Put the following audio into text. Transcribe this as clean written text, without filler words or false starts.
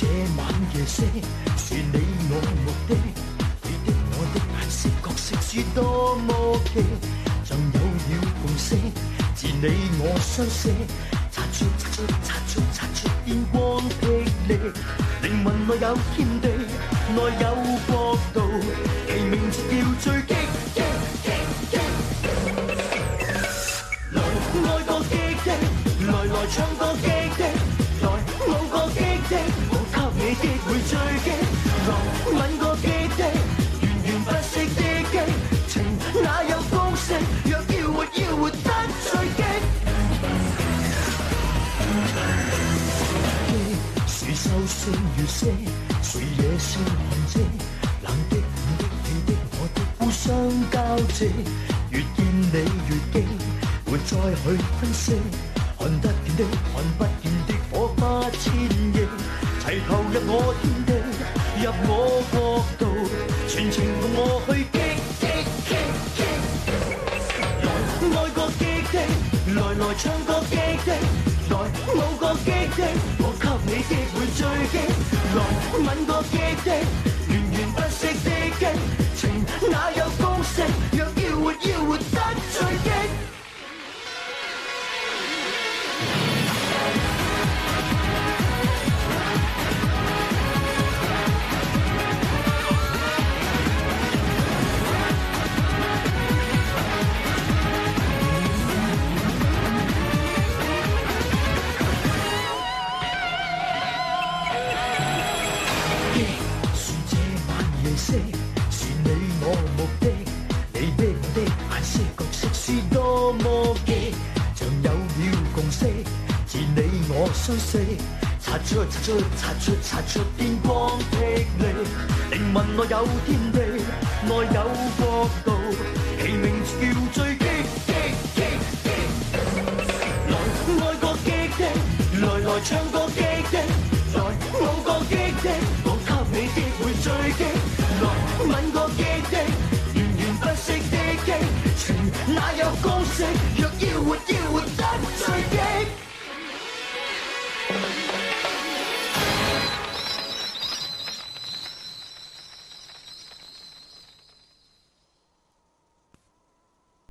這晚夜色，是你我目的，你的我的顏色角色是多麼奇，像有了共識，自你我相識，擦出電光霹靂，靈魂內有天地，內有國度，其名字叫追擊。來愛過激的，來唱過激的，來舞過激的，我給你機會追擊，來吻過激的，源源不息的激情，哪有公式？若要活得最激。是秀勝如色，是野性痕跡，冷的暖的你的我的互相交織，越見你越驚，沒再去分析，看得見的看不見的火花千億，齊投入我天地，入我國度，全程共我去激。來愛過激的，來唱過激的，來舞過激的，我給你機會追擊，來吻過激的，源源不息的激情，哪有公式？若要活得最激。是你我目的，你的我的顏色角色是多麼奇，像有了共識，自你我相識，擦出電光霹靂，靈魂內有天地，內有國度，其名字叫追擊。來愛過激的，來唱過激的，來舞過激的，我給你機會追擊。來吻